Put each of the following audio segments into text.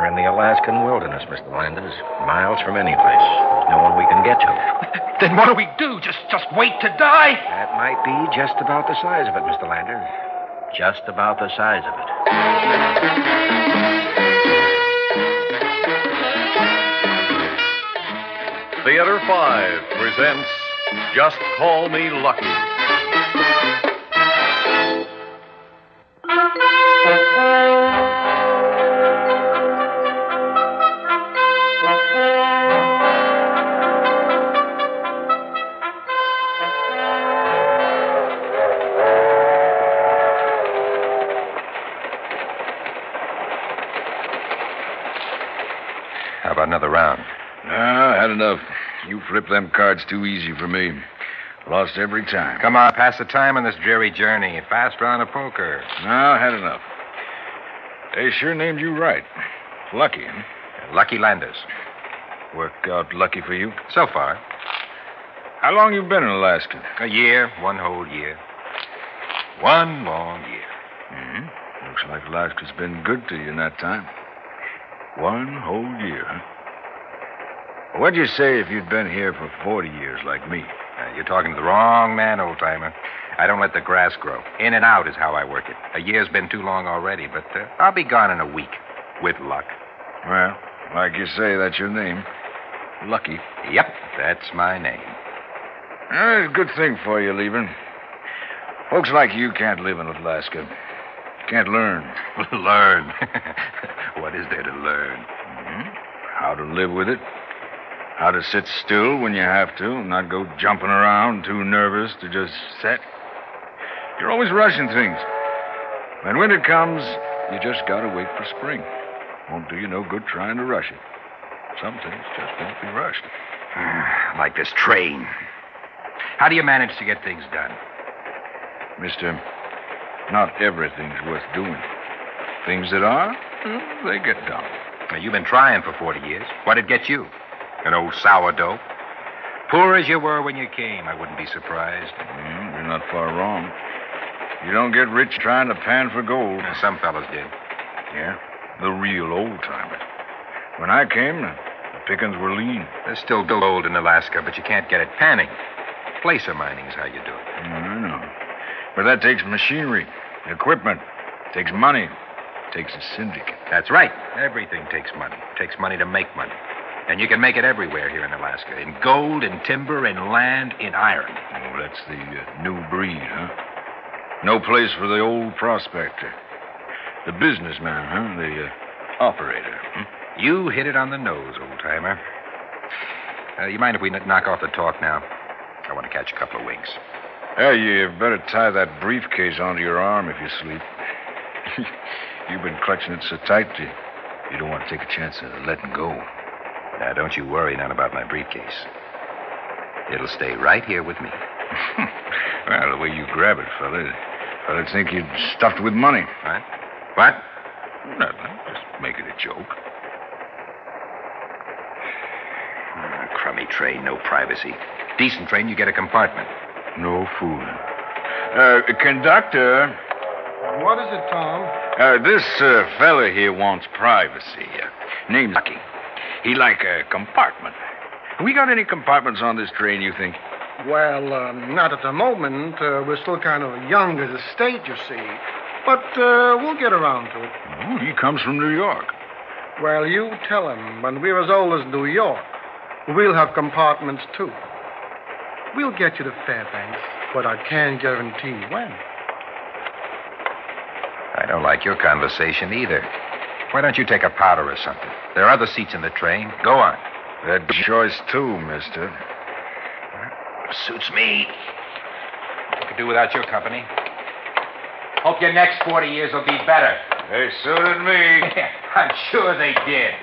in the Alaskan wilderness, Mr. Landers. Miles from any place. There's no one we can get to. Then what do we do? Just wait to die? That might be just about the size of it, Mr. Landers. Just about the size of it. Theater 5 presents Just Call Me Lucky. How about another round? No, I had enough. You flipped them cards too easy for me. Lost every time. Come on, pass the time on this dreary journey. Fast round of poker. No, I had enough. They sure named you right. Lucky, huh? Lucky Landers. Work out lucky for you? So far. How long you been in Alaska? A year, one whole year. One long year. Mm-hmm. Looks like Alaska's been good to you in that time. One whole year, huh? What'd you say if you'd been here for 40 years like me? You're talking to the wrong man, old-timer. I don't let the grass grow. In and out is how I work it. A year's been too long already, but I'll be gone in a week, with luck. Well, like you say, that's your name. Lucky. Yep, that's my name. It's a good thing for you leaving. Folks like you can't live in Alaska. Can't learn. Learn? What is there to learn? Mm-hmm. How to live with it. How to sit still when you have to, and not go jumping around, too nervous to just sit. You're always rushing things. When winter comes, you just gotta wait for spring. Won't do you no good trying to rush it. Some things just won't be rushed. Like this train. How do you manage to get things done? Mister, not everything's worth doing. Things that are, they get done. Now, you've been trying for 40 years. What'd it get you? An old sourdough? Poor as you were when you came, I wouldn't be surprised. You're not far wrong. You don't get rich trying to pan for gold. Some fellows did. Yeah, the real old-timers. When I came, the pickings were lean. There's still gold in Alaska, but you can't get it panning. Placer mining is how you do it. I know. But that takes machinery, equipment, takes money, takes a syndicate. That's right. Everything takes money. It takes money to make money. And you can make it everywhere here in Alaska. In gold, in timber, in land, in iron. Oh, that's the new breed, huh? No place for the old prospector. The businessman, huh? The operator. You hit it on the nose, old-timer. You mind if we knock off the talk now? I want to catch a couple of winks. Yeah, you better tie that briefcase onto your arm if you sleep. You've been clutching it so tight, you don't want to take a chance of letting go. Now, don't you worry none about my briefcase. It'll stay right here with me. Well, the way you grab it, fella'd think you'd stuffed with money. What? Nothing. Just making a joke. Crummy train, no privacy. Decent train, you get a compartment. No fooling. Conductor. What is it, Tom? This fella here wants privacy. Name's Lucky. He like a compartment. We got any compartments on this train, you think? Well, not at the moment. We're still kind of young as a state, you see. But we'll get around to it. Oh, he comes from New York. Well, you tell him, when we're as old as New York, we'll have compartments, too. We'll get you to Fairbanks, but I can't guarantee when. I don't like your conversation either. Why don't you take a powder or something? There are other seats in the train. Go on. That choice, too, mister. Suits me. I could do without your company. Hope your next 40 years will be better. They suited me. I'm sure they did.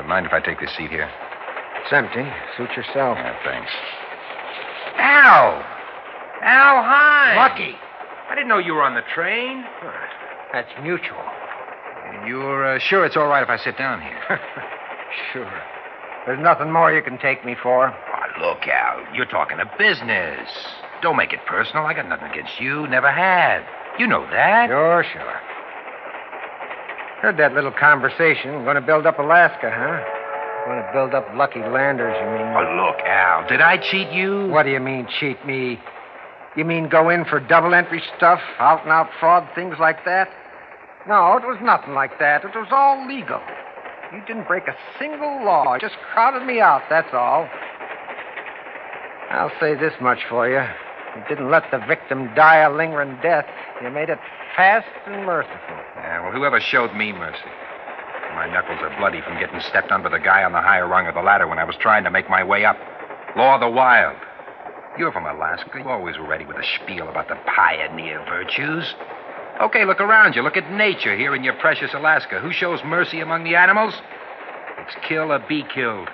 Mind if I take this seat here? It's empty. Suit yourself. Yeah, thanks. Al! Al, hi. Lucky. I didn't know you were on the train. That's mutual. You're sure it's all right if I sit down here? Sure. There's nothing more you can take me for. Oh, look, Al, you're talking to business. Don't make it personal. I got nothing against you. Never had. You know that. Sure. Heard that little conversation. Going to build up Alaska, huh? Going to build up Lucky Landers, you mean? Oh, look, Al, did I cheat you? What do you mean, cheat me? You mean go in for double entry stuff, out-and-out fraud, things like that? No, it was nothing like that. It was all legal. You didn't break a single law. You just crowded me out, that's all. I'll say this much for you. You didn't let the victim die a lingering death. You made it fast and merciful. Yeah, well, whoever showed me mercy. My knuckles are bloody from getting stepped on by the guy on the higher rung of the ladder when I was trying to make my way up. Law of the wild. You're from Alaska. You always were ready with a spiel about the pioneer virtues. Okay, look around you. Look at nature here in your precious Alaska. Who shows mercy among the animals? It's kill or be killed.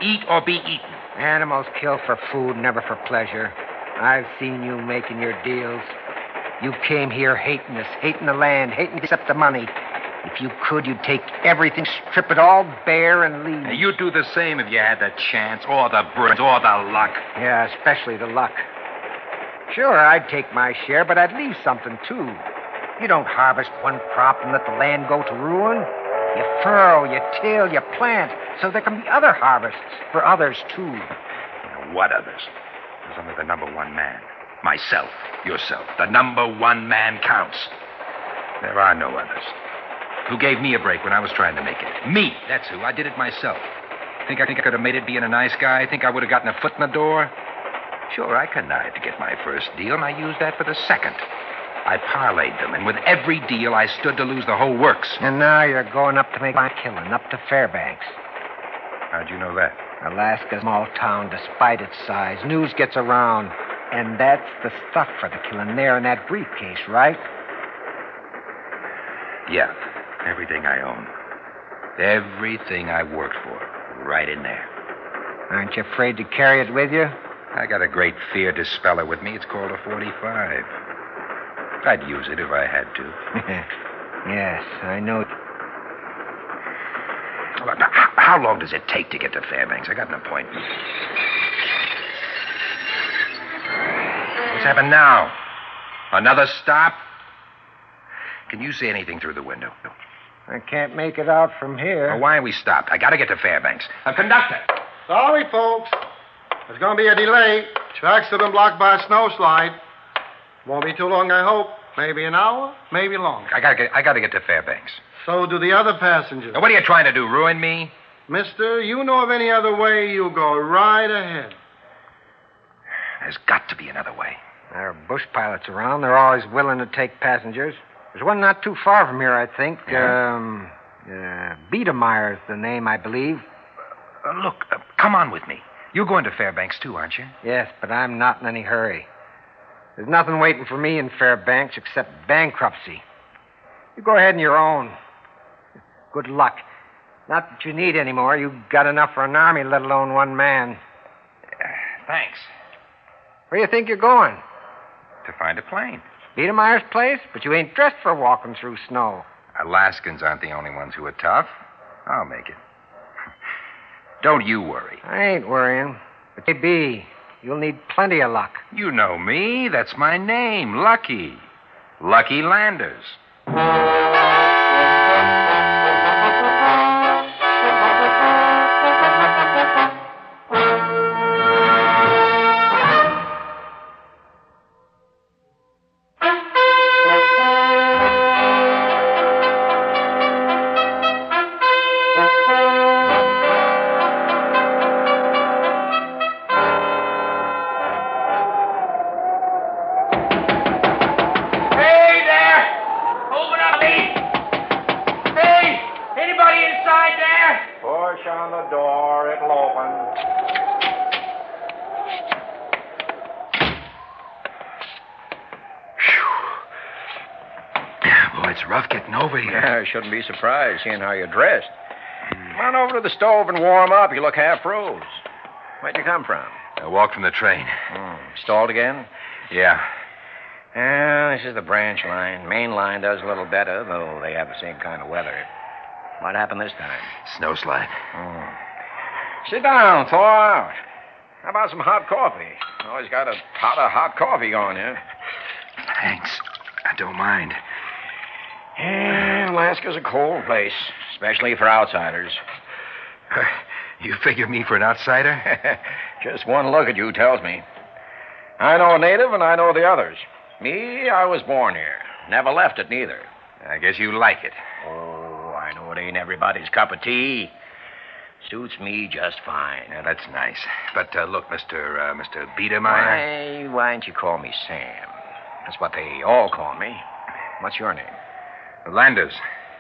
Eat or be eaten. Animals kill for food, never for pleasure. I've seen you making your deals. You came here hating us, hating the land, hating except the money. If you could, you'd take everything, strip it all bare, and leave. Now, you'd do the same if you had the chance, or the brains, or the luck. Yeah, especially the luck. Sure, I'd take my share, but I'd leave something, too. You don't harvest one crop and let the land go to ruin. You furrow, you till, you plant, so there can be other harvests for others, too. Now, what others? There's only the number one man. Myself, yourself. The number one man counts. There are no others. Who gave me a break when I was trying to make it? Me, that's who. I did it myself. Think I could have made it being a nice guy? Think I would have gotten a foot in the door? Sure, I connived to get my first deal, and I used that for the second. I parlayed them, and with every deal, I stood to lose the whole works. And now you're going up to make my killing, up to Fairbanks. How'd you know that? Alaska's a small town, despite its size. News gets around. And that's the stuff for the killing there in that briefcase, right? Yeah. Everything I own. Everything I worked for. Right in there. Aren't you afraid to carry it with you? I got a great fear dispeller with me. It's called a 45. I'd use it if I had to. Yes, I know. How long does it take to get to Fairbanks? I got an appointment. What's happened now? Another stop? Can you see anything through the window? I can't make it out from here. Well, why are we stopped? I gotta get to Fairbanks. Conductor! Sorry, folks. There's going to be a delay. Tracks have been blocked by a snowslide. Won't be too long, I hope. Maybe an hour, maybe longer. I gotta get to Fairbanks. So do the other passengers. Now, what are you trying to do, ruin me? Mister, you know of any other way, you go right ahead. There's got to be another way. There are bush pilots around. They're always willing to take passengers. There's one not too far from here, I think. Yeah? Biedermeier's the name, I believe. Look, come on with me. You're going to Fairbanks, too, aren't you? Yes, but I'm not in any hurry. There's nothing waiting for me in Fairbanks except bankruptcy. You go ahead on your own. Good luck. Not that you need any more. You've got enough for an army, let alone one man. Thanks. Where do you think you're going? To find a plane. Biedermeier's place? But you ain't dressed for walking through snow. Alaskans aren't the only ones who are tough. I'll make it. Don't you worry. I ain't worrying. But maybe you'll need plenty of luck. You know me. That's my name, Lucky. Lucky Landers. It's rough getting over here. Yeah, I shouldn't be surprised, seeing how you're dressed. Come on over to the stove and warm up. You look half froze. Where'd you come from? I walked from the train. Stalled again? Yeah. This is the branch line. Main line does a little better, though they have the same kind of weather. What happened this time? Snowslide. Sit down, thaw out. How about some hot coffee? Always got a pot of hot coffee going here. Thanks. I don't mind. Yeah, Alaska's a cold place, especially for outsiders. You figure me for an outsider? Just one look at you tells me. I know a native and I know the others. Me, I was born here. Never left it, neither. I guess you like it. Oh, I know it ain't everybody's cup of tea. Suits me just fine. Yeah, that's nice. But look, Mr. Biedermeier. Why don't you call me Sam? That's what they all call me. What's your name? Landers.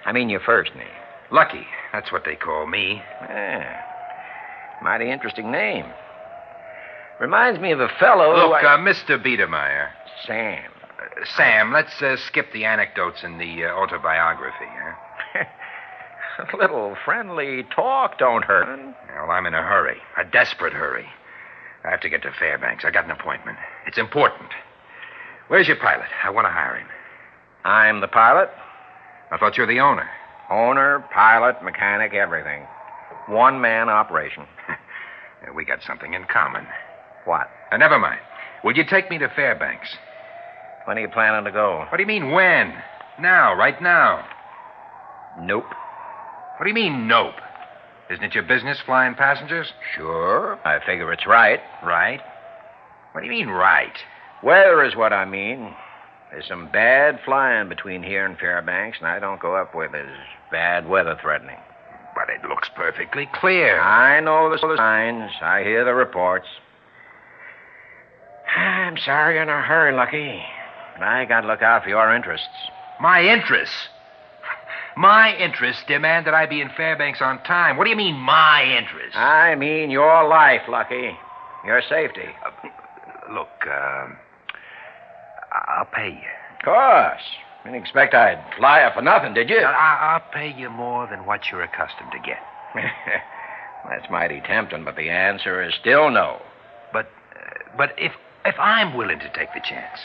I mean your first name. Lucky. That's what they call me. Yeah. Mighty interesting name. Reminds me of a fellow. Look, Mr. Biedermeier. Sam. Sam, let's skip the anecdotes in the autobiography, huh? A little friendly talk don't hurt. Well, I'm in a hurry. A desperate hurry. I have to get to Fairbanks. I got an appointment. It's important. Where's your pilot? I want to hire him. I'm the pilot. I thought you were the owner. Owner, pilot, mechanic, everything. One-man operation. Yeah, we got something in common. What? Never mind. Will you take me to Fairbanks? When are you planning to go? What do you mean, when? Now, right now. Nope. What do you mean, nope? Isn't it your business flying passengers? Sure. I figure it's right. Right? What do you mean, right? Weather is what I mean. There's some bad flying between here and Fairbanks, and I don't go up where there's bad weather threatening. But it looks perfectly clear. I know the signs. I hear the reports. I'm sorry you're in a hurry, Lucky. But I got to look out for your interests. My interests? My interests demand that I be in Fairbanks on time. What do you mean, my interests? I mean your life, Lucky. Your safety. Look, I'll pay you. Of course. Didn't expect I'd fly up for nothing, did you? I'll pay you more than what you're accustomed to get. That's mighty tempting, but the answer is still no. But if I'm willing to take the chance.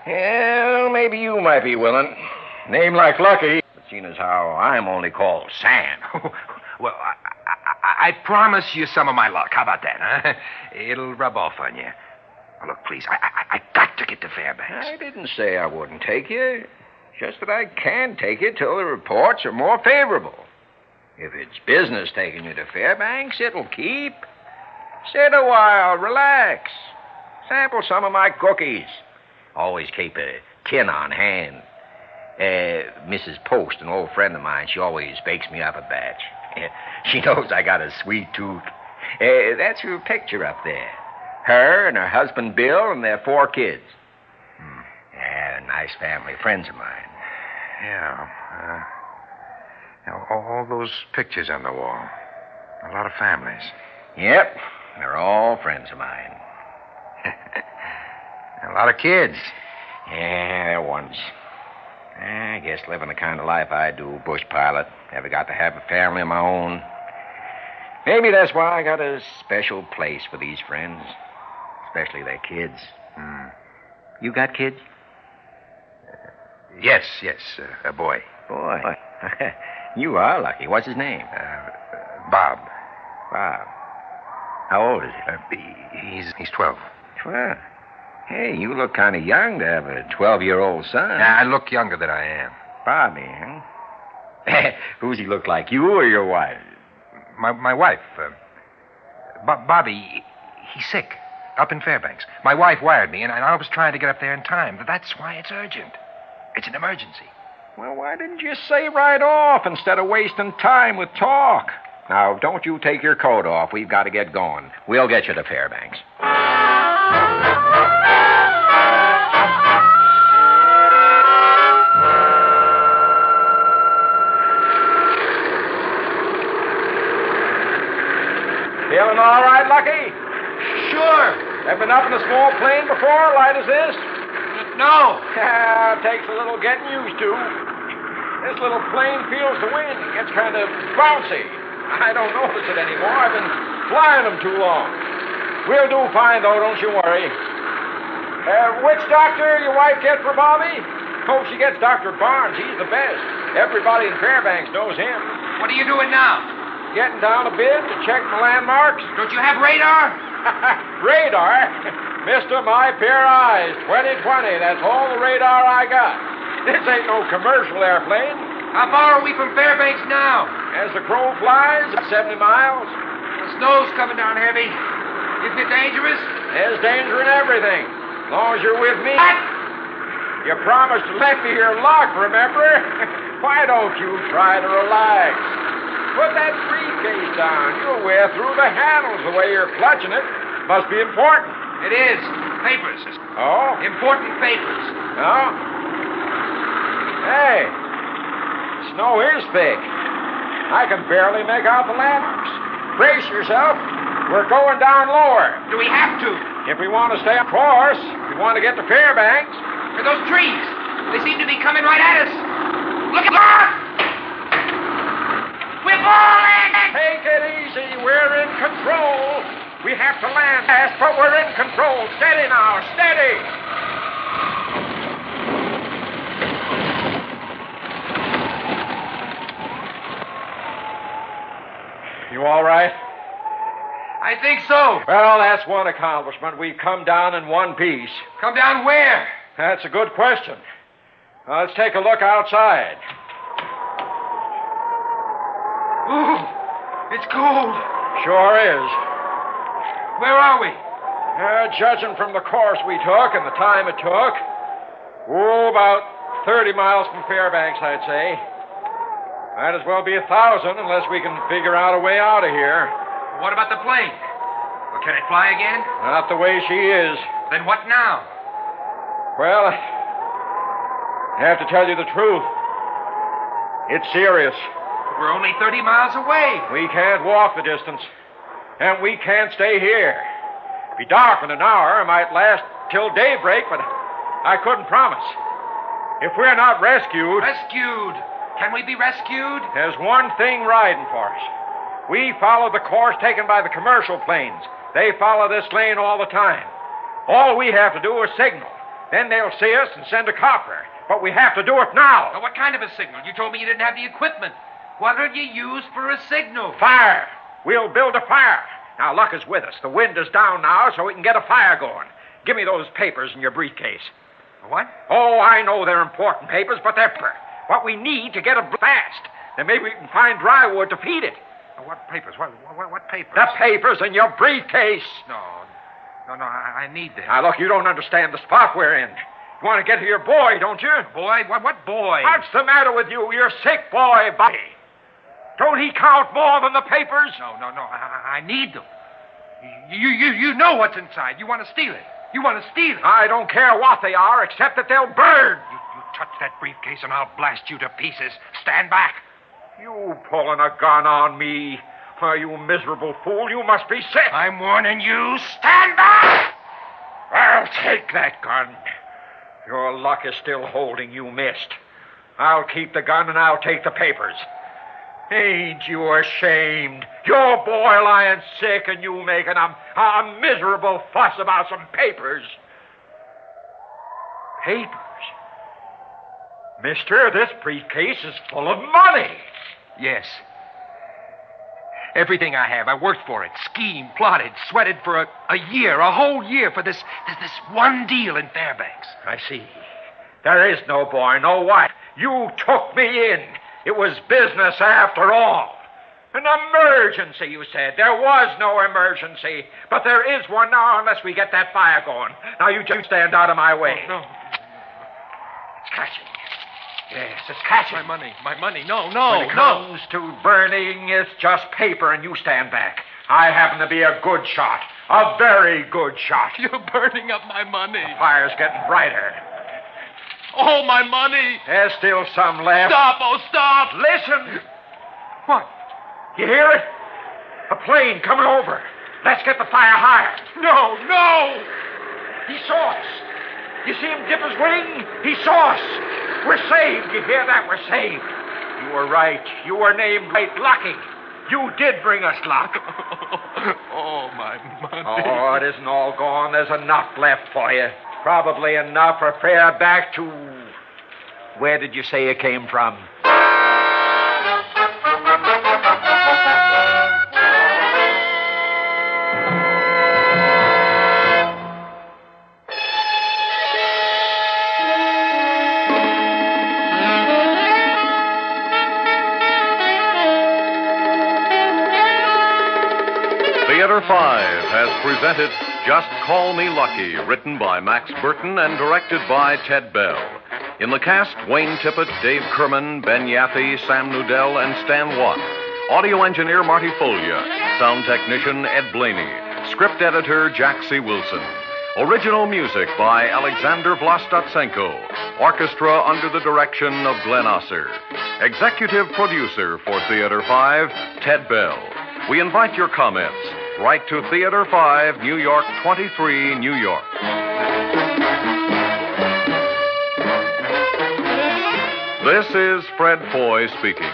Well, maybe you might be willing. Name like Lucky. But seeing as how I'm only called Sam. Well, I promise you some of my luck. How about that, huh? It'll rub off on you. Oh, look, please, I got to get to Fairbanks. I didn't say I wouldn't take you. Just that I can take you till the reports are more favorable. If it's business taking you to Fairbanks, it'll keep. Sit a while, relax. Sample some of my cookies. Always keep a tin on hand. Mrs. Post, an old friend of mine, she always bakes me up a batch. She knows I got a sweet tooth. That's her picture up there. Her and her husband Bill and their 4 kids. Nice family, friends of mine. Yeah. All those pictures on the wall. A lot of families. Yep, they're all friends of mine. A lot of kids. Yeah, they're ones. I guess living the kind of life I do, bush pilot, never got to have a family of my own. Maybe that's why I got a special place for these friends, especially their kids. You got kids? Yes, a boy. Boy, you are lucky. What's his name? Bob. Bob. How old is he? He's 12. 12? Hey, you look kind of young to have a 12-year-old son. I look younger than I am. Bobby, huh? Who's he look like, you or your wife? My wife. Bobby, he's sick up in Fairbanks. My wife wired me, and I was trying to get up there in time. That's why it's urgent. It's an emergency. Well, why didn't you say right off instead of wasting time with talk? Now, don't you take your coat off. We've got to get going. We'll get you to Fairbanks. Feeling all right, Lucky? Sure. Ever been up in a small plane before, light as this? No. Takes a little getting used to. This little plane feels the wind. It gets kind of bouncy. I don't notice it anymore. I've been flying them too long. We'll do fine, though, don't you worry. Which doctor your wife get for Bobby? Oh, she gets Dr. Barnes. He's the best. Everybody in Fairbanks knows him. What are you doing now? Getting down a bit to check the landmarks. Don't you have radar? Radar? Mister, my pair of eyes. 20/20. That's all the radar I got. This ain't no commercial airplane. How far are we from Fairbanks now? As the crow flies, 70 miles. The snow's coming down heavy. Isn't it dangerous? There's danger in everything. As long as you're with me. What? You promised to let me your lock, remember? Why don't you try to relax? Put that briefcase down. You'll wear through the handles the way you're clutching it. Must be important. It is. Papers. Oh? Important papers. Oh? Hey, snow is thick. I can barely make out the landmarks. Brace yourself. We're going down lower. Do we have to? If we want to stay on course, if we want to get to Fairbanks. Are those trees? They seem to be coming right at us. Look out! We're falling! Take it easy. We're in control. We have to land fast, but we're in control. Steady now. Steady. You all right? I think so. Well, that's one accomplishment. We've come down in one piece. Come down where? That's a good question. Let's take a look outside. Ooh, it's cold. Sure is. Where are we? Judging from the course we took and the time it took, about 30 miles from Fairbanks, I'd say. Might as well be 1,000 unless we can figure out a way out of here. What about the plane? Well, can it fly again? Not the way she is. Then what now? Well, I have to tell you the truth. It's serious. We're only 30 miles away. We can't walk the distance. And we can't stay here. Be dark in an hour. It might last till daybreak, but I couldn't promise. If we're not rescued... Rescued? Can we be rescued? There's one thing riding for us. We follow the course taken by the commercial planes. They follow this lane all the time. All we have to do is signal. Then they'll see us and send a copter. But we have to do it now. Now, what kind of a signal? You told me you didn't have the equipment. What'll you use for a signal? Fire. We'll build a fire. Now, luck is with us. The wind is down now, so we can get a fire going. Give me those papers in your briefcase. What? Oh, I know they're important papers, but they're what we need to get it fast. Then maybe we can find dry wood to feed it. What papers? What papers? The papers in your briefcase. No, I need them. Now, look, you don't understand the spot we're in. You want to get to your boy, don't you? Boy? What boy? What's the matter with you? Your sick boy, Buddy. Don't he count more than the papers? No, I need them. You know what's inside. You want to steal it. You want to steal it. I don't care what they are, except that they'll burn. You touch that briefcase and I'll blast you to pieces. Stand back. You pulling a gun on me? Why, you miserable fool, you must be sick. I'm warning you. Stand back! I'll take that gun. Your luck is still holding. You missed. I'll keep the gun and I'll take the papers. Ain't you ashamed? Your boy lying sick and you making a miserable fuss about some papers. Papers? Mister, this briefcase is full of money. Yes. Everything I have. I worked for it, schemed, plotted, sweated for a year, a whole year for this one deal in Fairbanks. I see. There is no boy, no wife. You took me in. It was business after all. An emergency, you said. There was no emergency. But there is one now unless we get that fire going. Now, you just stand out of my way. No. It's catching. Yes, it's catching. My money. No. When it comes to burning, it's just paper, and you stand back. I happen to be a good shot. A very good shot. You're burning up my money. The fire's getting brighter. Oh, my money. There's still some left. Stop. Listen. What? You hear it? A plane coming over. Let's get the fire higher. No. He saw us. You see him dip his wing? He saw us. We're saved. You hear that? We're saved. You were right. You were named right. Lucky. You did bring us luck. Oh, my money. Oh, it isn't all gone. There's enough left for you. Probably enough for fare back to... Where did you say you came from? Theater 5 has presented Just Call Me Lucky, written by Max Burton and directed by Ted Bell. In the cast, Wayne Tippett, Dave Kerman, Ben Yaffe, Sam Nudell, and Stan Watt. Audio engineer Marty Folia. Sound technician Ed Blaney. Script editor Jack C. Wilson. Original music by Alexander Vlastotsenko. Orchestra under the direction of Glenn Osser. Executive producer for Theater 5, Ted Bell. We invite your comments. Write to Theater 5, New York 23, New York. This is Fred Foy speaking.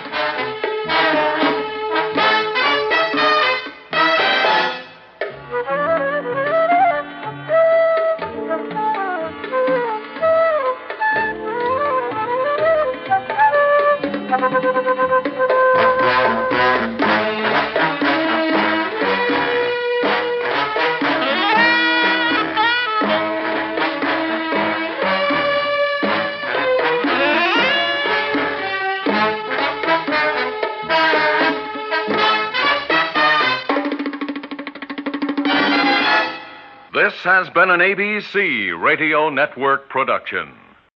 This has been an ABC Radio Network production.